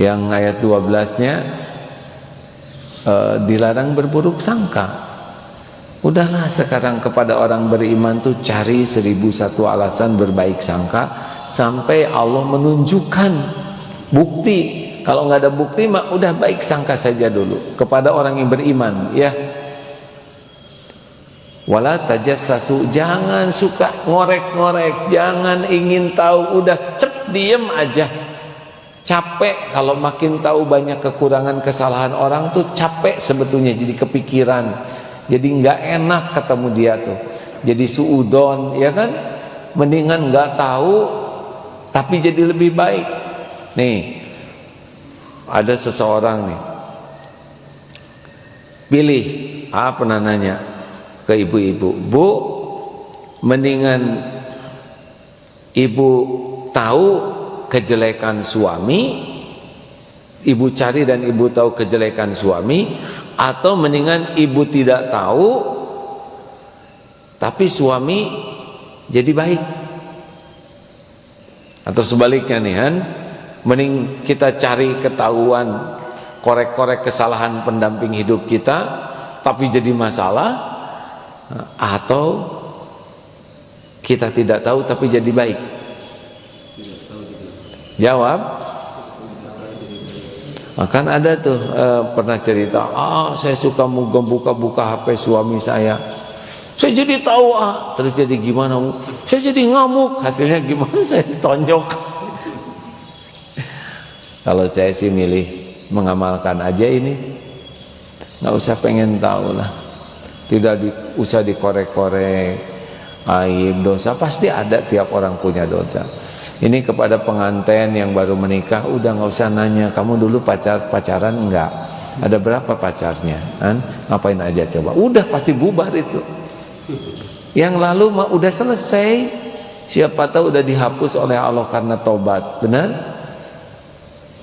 Yang ayat 12-nya dilarang berburuk sangka. Udahlah sekarang kepada orang beriman tuh cari 1001 alasan berbaik sangka sampai Allah menunjukkan bukti. Kalau nggak ada bukti mah udah baik sangka saja dulu kepada orang yang beriman, ya. Wala tajassasu, jangan suka ngorek-ngorek, jangan ingin tahu, udah cep diem aja. Capek kalau makin tahu banyak kekurangan kesalahan orang tuh capek sebetulnya, jadi kepikiran. Jadi nggak enak ketemu dia tuh, jadi suudon, ya kan? Mendingan nggak tahu tapi jadi lebih baik. Nih, ada seseorang nih, pilih, pernah nanya ke ibu-ibu, Bu, mendingan ibu tahu kejelekan suami, ibu cari dan ibu tahu kejelekan suami, atau mendingan ibu tidak tahu tapi suami jadi baik? Atau sebaliknya nih kan, mending kita cari ketahuan, korek-korek kesalahan pendamping hidup kita tapi jadi masalah, atau kita tidak tahu tapi jadi baik? Jawab. Kan ada tuh pernah cerita, saya suka buka-buka HP suami saya jadi tahu, terus jadi gimana, saya jadi ngamuk, hasilnya gimana, saya ditonjok. Kalau saya sih milih mengamalkan aja ini, nggak usah pengen tahu lah, tidak usah dikorek-korek aib, dosa pasti ada, tiap orang punya dosa. Ini kepada pengantin yang baru menikah, udah nggak usah nanya kamu dulu pacaran enggak, ada berapa pacarnya, kan? Ngapain aja coba, udah pasti bubar itu. Yang lalu mah udah selesai, siapa tahu udah dihapus oleh Allah karena tobat, benar?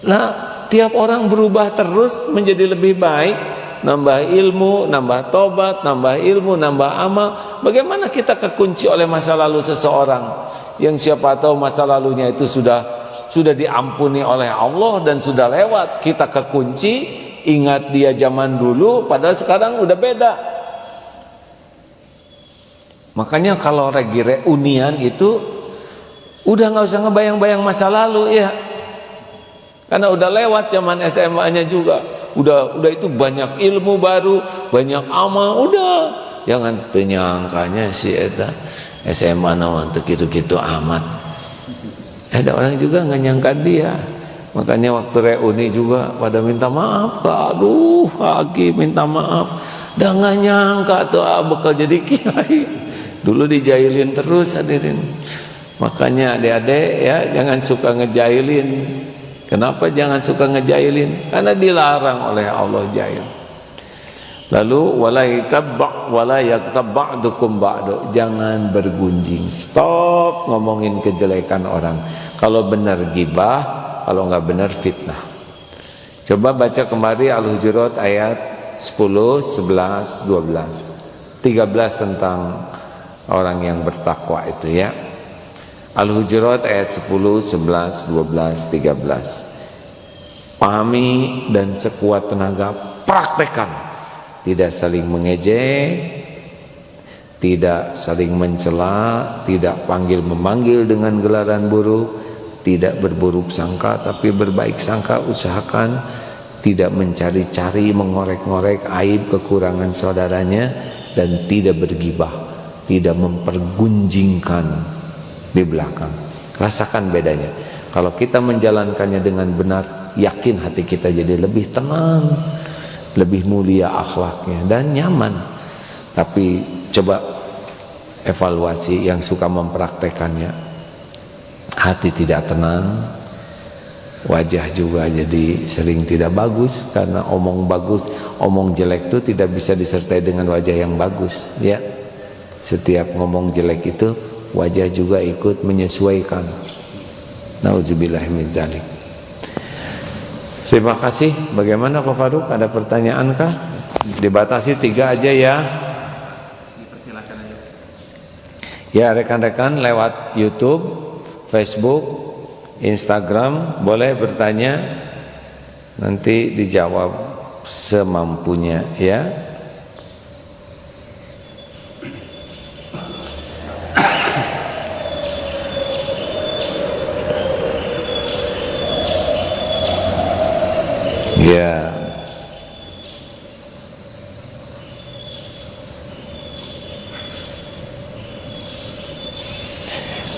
Nah, tiap orang berubah terus menjadi lebih baik, nambah ilmu, nambah tobat, nambah ilmu, nambah amal. Bagaimana kita kekunci oleh masa lalu seseorang yang siapa tahu masa lalunya itu sudah diampuni oleh Allah dan sudah lewat, kita kekunci, ingat dia zaman dulu padahal sekarang udah beda. Makanya kalau lagi reunian itu udah nggak usah ngebayang-bayang masa lalu, ya, karena udah lewat zaman SMA-nya juga, udah itu banyak ilmu baru, banyak amal, udah. Jangan penyangkanya si eta SMA nawan gitu-gitu amat. Ada orang juga nggak nyangka dia. Makanya waktu reuni juga pada minta maaf, aduh lagi minta maaf. Dah nggak nyangka tuh bakal jadi kiai. Dulu dijailin terus, hadirin. Makanya adik-adik ya, jangan suka ngejailin. Kenapa jangan suka ngejailin? Karena dilarang oleh Allah jail. Lalu wala yaktab ba'dukum ba'du, jangan bergunjing, stop ngomongin kejelekan orang. Kalau benar gibah, kalau nggak benar fitnah. Coba baca kembali Al-Hujurat ayat 10, 11, 12, 13 tentang orang yang bertakwa itu, ya. Al-Hujurat ayat 10, 11, 12, 13. Pahami dan sekuat tenaga praktekkan. Tidak saling mengejek, tidak saling mencela, tidak panggil memanggil dengan gelaran buruk, tidak berburuk sangka tapi berbaik sangka. Usahakan tidak mencari-cari, mengorek-ngorek aib kekurangan saudaranya, dan tidak bergibah, tidak mempergunjingkan di belakang. Rasakan bedanya. Kalau kita menjalankannya dengan benar, yakin hati kita jadi lebih tenang, lebih mulia akhlaknya dan nyaman. Tapi coba evaluasi yang suka mempraktekannya, hati tidak tenang, wajah juga jadi sering tidak bagus, karena omong jelek itu tidak bisa disertai dengan wajah yang bagus, ya. Setiap ngomong jelek itu wajah juga ikut menyesuaikan. Nauzubillah min dzalik. Terima kasih. Bagaimana Pak Faruk? Ada pertanyaan kah? Dibatasi 3 aja ya. Ya, rekan-rekan lewat YouTube, Facebook, Instagram boleh bertanya nanti dijawab semampunya ya. Ya.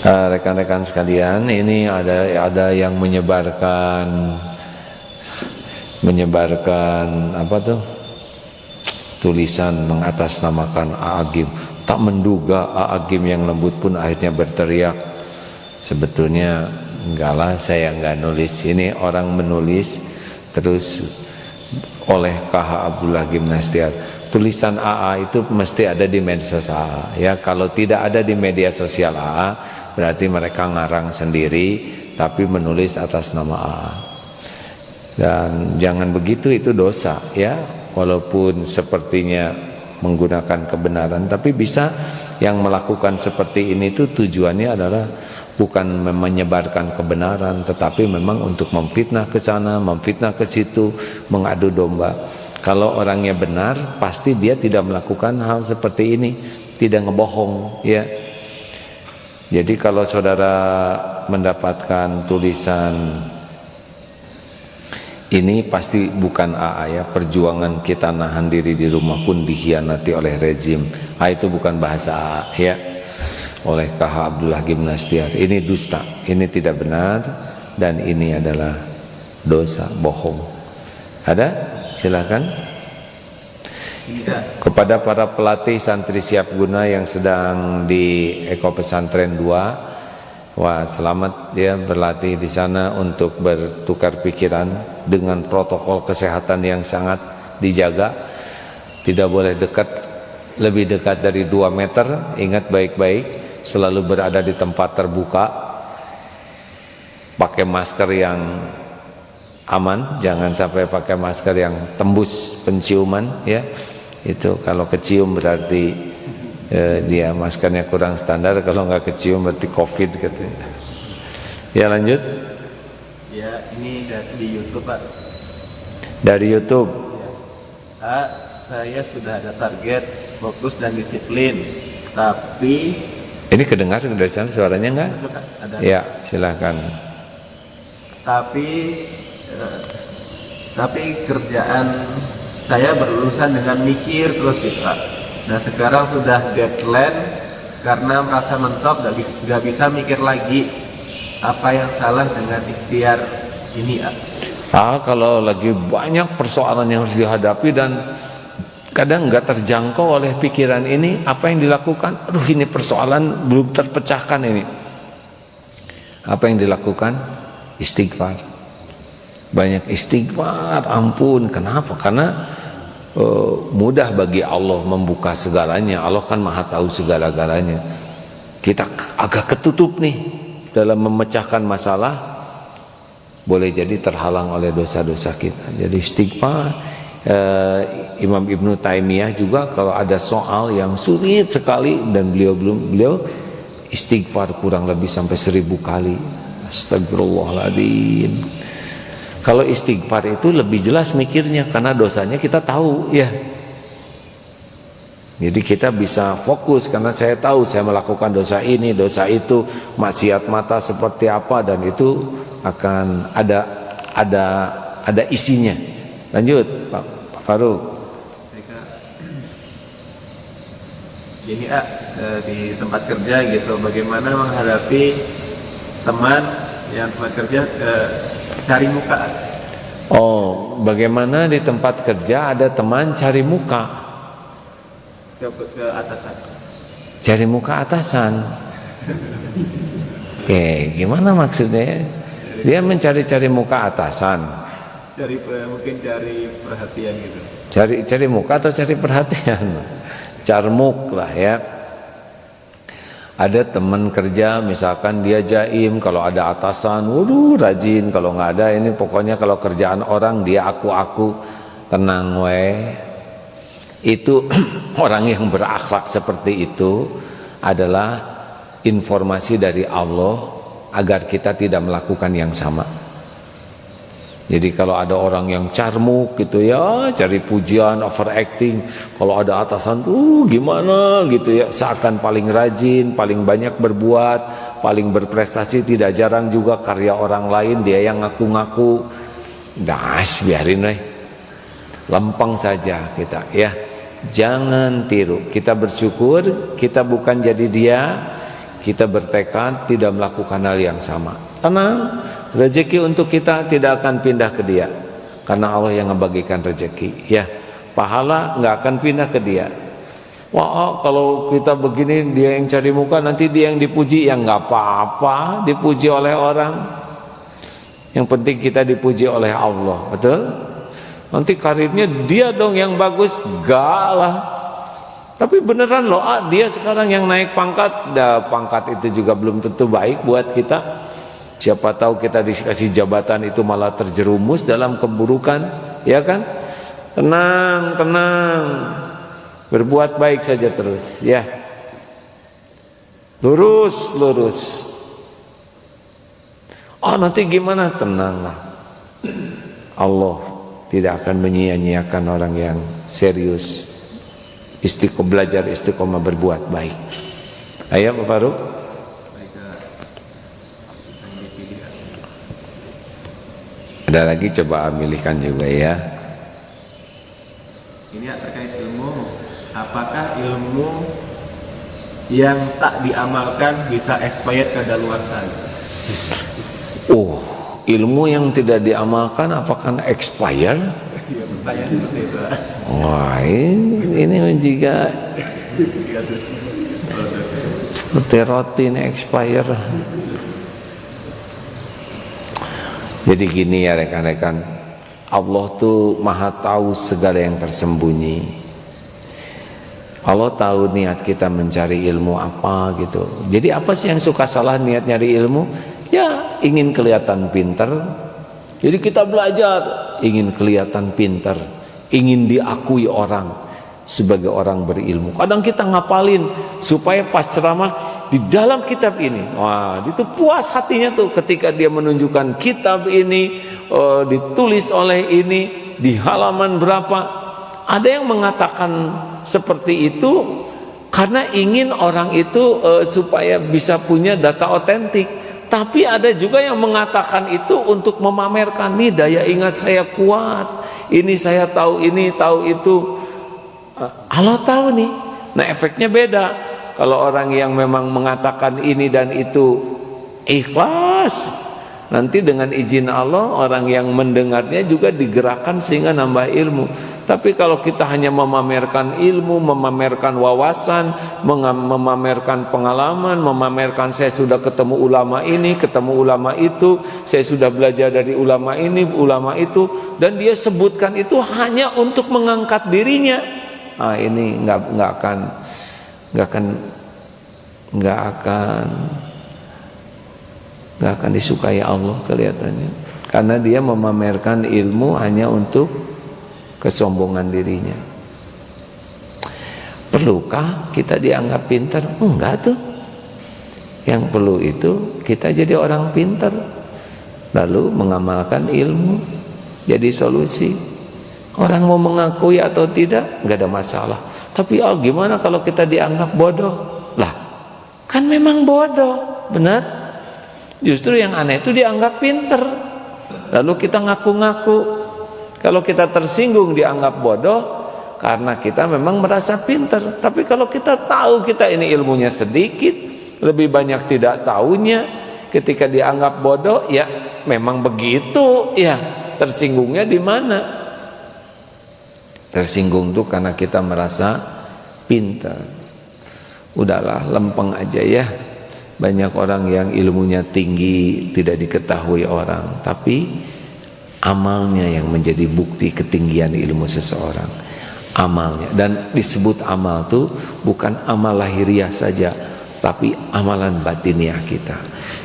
Rekan-rekan sekalian, ini ada yang menyebarkan apa tuh? Tulisan mengatasnamakan A'agim. Tak menduga A'agim yang lembut pun akhirnya berteriak. Sebetulnya enggak lah, saya enggak nulis. Ini orang menulis terus oleh KH Abdullah Gimnastiar. Tulisan AA itu mesti ada di medsos AA ya. Kalau tidak ada di media sosial AA, berarti mereka ngarang sendiri tapi menulis atas nama AA. Dan jangan begitu, itu dosa ya. Walaupun sepertinya menggunakan kebenaran, tapi bisa yang melakukan seperti ini itu tujuannya adalah bukan menyebarkan kebenaran, tetapi memang untuk memfitnah ke sana, memfitnah ke situ, mengadu domba. Kalau orangnya benar, pasti dia tidak melakukan hal seperti ini, tidak ngebohong ya. Jadi kalau saudara mendapatkan tulisan ini pasti bukan AA ya. Perjuangan kita nahan diri di rumah pun dikhianati oleh rezim. Itu bukan bahasa AA ya. Oleh KH Abdullah Gimnastiar. Ini dusta, ini tidak benar, dan ini adalah dosa, bohong. Ada? Silakan. Kepada para pelatih santri siap guna yang sedang di Eko Pesantren 2, wah selamat ya berlatih di sana untuk bertukar pikiran dengan protokol kesehatan yang sangat dijaga. Tidak boleh dekat, lebih dekat dari 2 meter. Ingat baik-baik, selalu berada di tempat terbuka, pakai masker yang aman, jangan sampai pakai masker yang tembus penciuman ya. Itu kalau kecium berarti dia maskernya kurang standar, kalau nggak kecium berarti COVID katanya. Ya lanjut. Ya ini di YouTube Pak. Dari YouTube. Ya. Saya sudah ada target, fokus dan disiplin, tapi ini kedengar dari sana suaranya nggak? Ada. Ya silahkan. Tapi kerjaan saya berurusan dengan mikir terus gitu Pak. Nah sekarang sudah deadline, karena merasa mentok gak bisa mikir lagi. Apa yang salah dengan ikhtiar ini Pak? Kalau lagi banyak persoalan yang harus dihadapi dan kadang nggak terjangkau oleh pikiran ini, apa yang dilakukan? Aduh ini persoalan belum terpecahkan ini. Apa yang dilakukan? Istighfar. Banyak istighfar, ampun. Kenapa? Karena mudah bagi Allah membuka segalanya. Allah kan maha tahu segala-galanya. Kita agak ketutup nih dalam memecahkan masalah, boleh jadi terhalang oleh dosa-dosa kita. Jadi istighfar. Imam Ibnu Taimiyah juga kalau ada soal yang sulit sekali dan beliau istighfar kurang lebih sampai 1000 kali. Astagfirullahaladzim. Kalau istighfar itu lebih jelas mikirnya karena dosanya kita tahu ya. Jadi kita bisa fokus karena saya tahu saya melakukan dosa ini, dosa itu, maksiat mata seperti apa, dan itu akan ada isinya. Lanjut Pak Faruk. Gini di tempat kerja gitu, bagaimana menghadapi teman yang tempat kerja cari muka? Bagaimana di tempat kerja ada teman cari muka? Ke atasan. Cari muka atasan. Gimana maksudnya? Dia mencari-cari muka atasan. Mungkin cari perhatian gitu. Cari muka atau cari perhatian? Carmuk lah ya. Ada teman kerja misalkan dia jaim, kalau ada atasan waduh rajin, kalau nggak ada ini pokoknya kalau kerjaan orang dia aku tenang we. Itu orang yang berakhlak seperti itu adalah informasi dari Allah agar kita tidak melakukan yang sama. Jadi kalau ada orang yang carmuk gitu ya, cari pujian, overacting. Kalau ada atasan tuh gimana gitu ya, seakan paling rajin, paling banyak berbuat, paling berprestasi. Tidak jarang juga karya orang lain dia yang ngaku-ngaku. Das, biarin deh, lempeng saja kita ya. Jangan tiru. Kita bersyukur, kita bukan jadi dia. Kita bertekad tidak melakukan hal yang sama. Tenang, rezeki untuk kita tidak akan pindah ke dia, karena Allah yang membagikan rezeki ya. Pahala nggak akan pindah ke dia. Wah, kalau kita begini dia yang cari muka, nanti dia yang dipuji. Ya nggak apa-apa dipuji oleh orang, yang penting kita dipuji oleh Allah. Betul? Nanti karirnya dia dong yang bagus. Gak lah. Tapi beneran loh, dia sekarang yang naik pangkat. Pangkat itu juga belum tentu baik buat kita. Siapa tahu kita dikasih jabatan itu malah terjerumus dalam keburukan, ya kan? Tenang, tenang. Berbuat baik saja terus, ya. Lurus, lurus. Oh, nanti gimana? Tenanglah. Allah tidak akan menyia-nyiakan orang yang serius. Belajar istiqomah berbuat baik. Ayo Pak Faruk. Ada lagi, coba ambilkan juga ya. Ini terkait ilmu. Apakah ilmu yang tak diamalkan bisa expired kadaluarsa? Ilmu yang tidak diamalkan apakah expire? Ya, pertanyaan seperti itu. Wah, ini juga seperti roti ini expire. Jadi gini ya rekan-rekan, Allah tuh maha tahu segala yang tersembunyi. Allah tahu niat kita mencari ilmu apa gitu. Jadi apa sih yang suka salah niat nyari ilmu? Ya ingin kelihatan pintar. Jadi kita belajar ingin kelihatan pintar, ingin diakui orang sebagai orang berilmu. Kadang kita ngapalin supaya pas ceramah di dalam kitab ini, wah itu puas hatinya tuh ketika dia menunjukkan kitab ini ditulis oleh ini di halaman berapa. Ada yang mengatakan seperti itu karena ingin orang itu supaya bisa punya data otentik. Tapi ada juga yang mengatakan itu untuk memamerkan, nih daya ingat saya kuat, ini saya tahu ini, tahu itu. Allah tahu nih. Nah efeknya beda. Kalau orang yang memang mengatakan ini dan itu ikhlas, nanti dengan izin Allah orang yang mendengarnya juga digerakkan sehingga nambah ilmu. Tapi kalau kita hanya memamerkan ilmu, memamerkan wawasan, memamerkan pengalaman, memamerkan saya sudah ketemu ulama ini, ketemu ulama itu, saya sudah belajar dari ulama ini, ulama itu, dan dia sebutkan itu hanya untuk mengangkat dirinya. Ini nggak akan disukai Allah kelihatannya, karena dia memamerkan ilmu hanya untuk kesombongan dirinya. Perlukah kita dianggap pintar? Enggak tuh. Yang perlu itu kita jadi orang pintar, lalu mengamalkan ilmu jadi solusi. Orang mau mengakui atau tidak nggak ada masalah. Tapi gimana kalau kita dianggap bodoh? Lah kan memang bodoh, benar? Justru yang aneh itu dianggap pintar, lalu kita ngaku-ngaku. Kalau kita tersinggung dianggap bodoh karena kita memang merasa pintar. Tapi kalau kita tahu kita ini ilmunya sedikit, lebih banyak tidak tahunya, ketika dianggap bodoh, ya memang begitu. Ya, tersinggungnya di mana? Tersinggung tuh karena kita merasa pintar. Udahlah, lempeng aja ya. Banyak orang yang ilmunya tinggi tidak diketahui orang, tapi amalnya yang menjadi bukti ketinggian ilmu seseorang. Amalnya, dan disebut amal tuh bukan amal lahiriah saja, tapi amalan batiniah kita.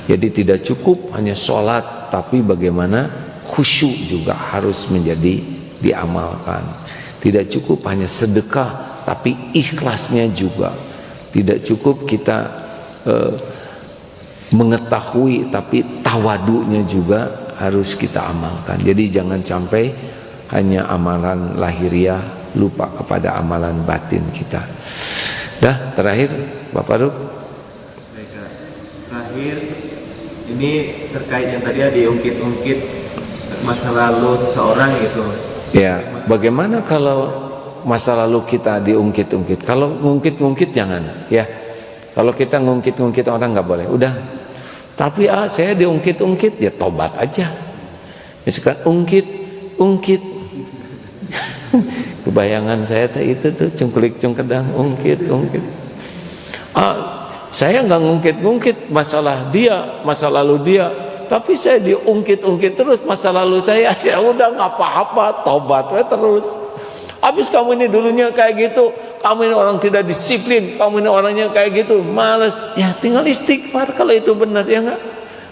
Jadi tidak cukup hanya sholat, tapi bagaimana khusyuk juga harus menjadi diamalkan. Tidak cukup hanya sedekah, tapi ikhlasnya juga. Tidak cukup kita mengetahui, tapi tawadunya juga harus kita amalkan. Jadi jangan sampai hanya amalan lahiriah, lupa kepada amalan batin kita. Dah, terakhir Pak Faruk. Baik, terakhir ini terkait yang tadi diungkit-ungkit masa lalu seseorang gitu. Ya, bagaimana kalau masa lalu kita diungkit-ungkit? Kalau ngungkit-ngungkit jangan, ya. Kalau kita ngungkit-ngungkit orang nggak boleh. Udah. Tapi saya diungkit-ungkit, ya tobat aja. Misalkan ungkit. Kebayangan saya itu tuh cungkulik cungkedang ungkit. Saya nggak ngungkit-ngungkit masalah dia, masa lalu dia. Tapi saya diungkit-ungkit terus masa lalu saya. Ya udah nggak apa-apa, tobat terus. Habis kamu ini dulunya kayak gitu, kamu ini orang tidak disiplin, kamu ini orangnya kayak gitu, males. Ya tinggal istighfar kalau itu benar, ya enggak?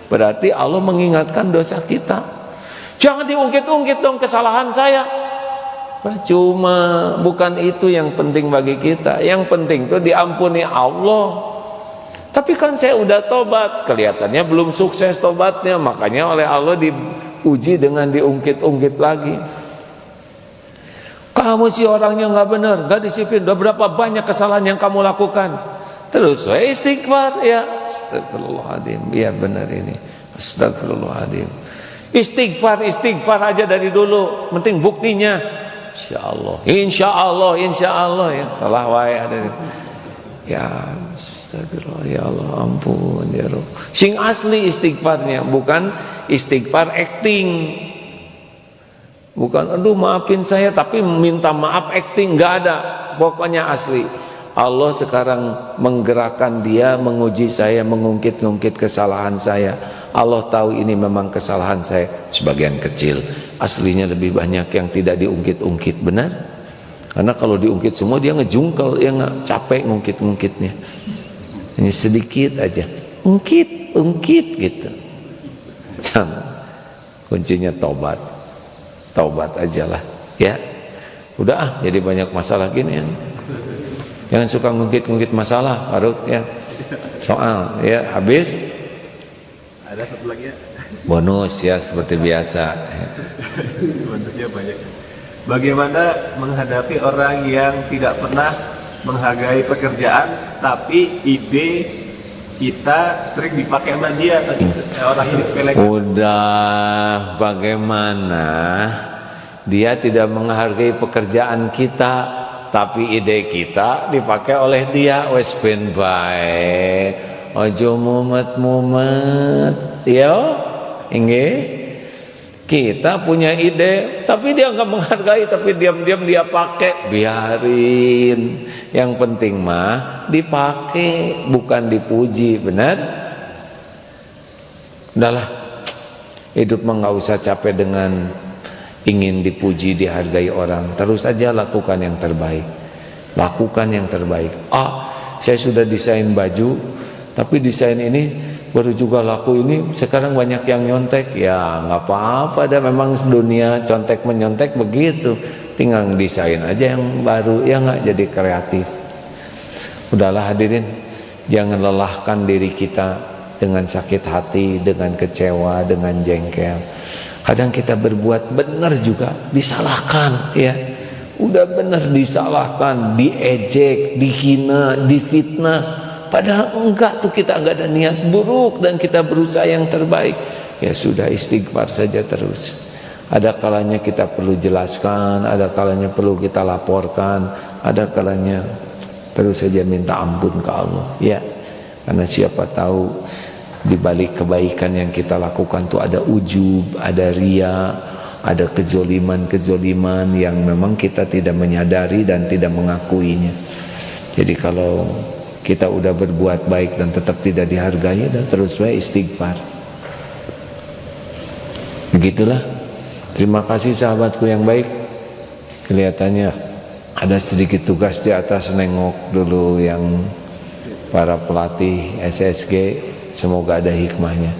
Berarti Allah mengingatkan dosa kita. Jangan diungkit-ungkit dong kesalahan saya. Percuma, bukan itu yang penting bagi kita. Yang penting itu diampuni Allah. Tapi kan saya udah tobat, kelihatannya belum sukses tobatnya, makanya oleh Allah diuji dengan diungkit-ungkit lagi. Kamu sih orangnya nggak benar, nggak disiplin. Udah berapa banyak kesalahan yang kamu lakukan? Terus saya istighfar, ya astagfirullahaladzim, ya benar ini, astagfirullahaladzim. Istighfar aja dari dulu, penting buktinya. Insya Allah, ya salah wae ada. Ya astagfirullah, ya Allah ampun ya Rabb. Sing asli istighfarnya, bukan istighfar acting. Bukan aduh maafin saya tapi minta maaf acting, nggak ada. Pokoknya asli. Allah sekarang menggerakkan dia menguji saya, mengungkit-ungkit kesalahan saya. Allah tahu ini memang kesalahan saya sebagian kecil. Aslinya lebih banyak yang tidak diungkit-ungkit, benar? Karena kalau diungkit semua dia ngejungkel, ya nggak, capek ngungkit-ungkitnya. Ini sedikit aja, ungkit gitu. Jangan. Kuncinya tobat aja lah, ya. Udah jadi banyak masalah gini ya. Jangan suka ngungkit-ngungkit masalah, Faruk ya. Soal ya habis. Ada satu lagi ya. Bonus ya seperti biasa. Bonusnya banyak. Bagaimana menghadapi orang yang tidak pernah menghargai pekerjaan, tapi ide kita sering dipakai sama dia, tadi orang yang disepelekan. Udah, bagaimana dia tidak menghargai pekerjaan kita, tapi ide kita dipakai oleh dia. Wes ben bae, ojo mumet yo, inggih. Kita punya ide, tapi dia nggak menghargai, tapi diam-diam dia pakai, biarin. Yang penting mah dipakai, bukan dipuji, benar? Udahlah, hidup mah nggak usah capek dengan ingin dipuji, dihargai orang. Terus aja lakukan yang terbaik, lakukan yang terbaik. Saya sudah desain baju, tapi desain ini baru juga laku ini, sekarang banyak yang nyontek. Ya nggak apa-apa dah, memang dunia contek menyontek begitu. Tinggal desain aja yang baru, ya nggak, jadi kreatif. Udahlah hadirin, jangan lelahkan diri kita dengan sakit hati, dengan kecewa, dengan jengkel. Kadang kita berbuat benar juga disalahkan, ya. Udah benar disalahkan, diejek, dihina, difitnah. Padahal enggak tuh, kita enggak ada niat buruk dan kita berusaha yang terbaik. Ya sudah, istighfar saja terus. Ada kalanya kita perlu jelaskan, ada kalanya perlu kita laporkan, ada kalanya terus saja minta ampun ke Allah. Ya, karena siapa tahu di balik kebaikan yang kita lakukan tuh ada ujub, ada ria, ada kezoliman yang memang kita tidak menyadari dan tidak mengakuinya. Jadi kalau kita udah berbuat baik dan tetap tidak dihargai, dan terus istighfar. Begitulah. Terima kasih sahabatku yang baik. Kelihatannya ada sedikit tugas di atas, nengok dulu yang para pelatih SSG. Semoga ada hikmahnya.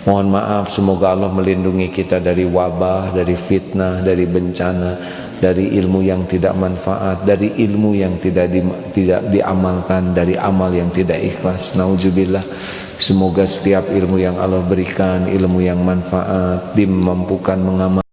Mohon maaf, semoga Allah melindungi kita dari wabah, dari fitnah, dari bencana. dari ilmu yang tidak manfaat, dari ilmu yang tidak diamalkan, dari amal yang tidak ikhlas. Nauzubillah. Semoga setiap ilmu yang Allah berikan ilmu yang manfaat, dimampukan mengamal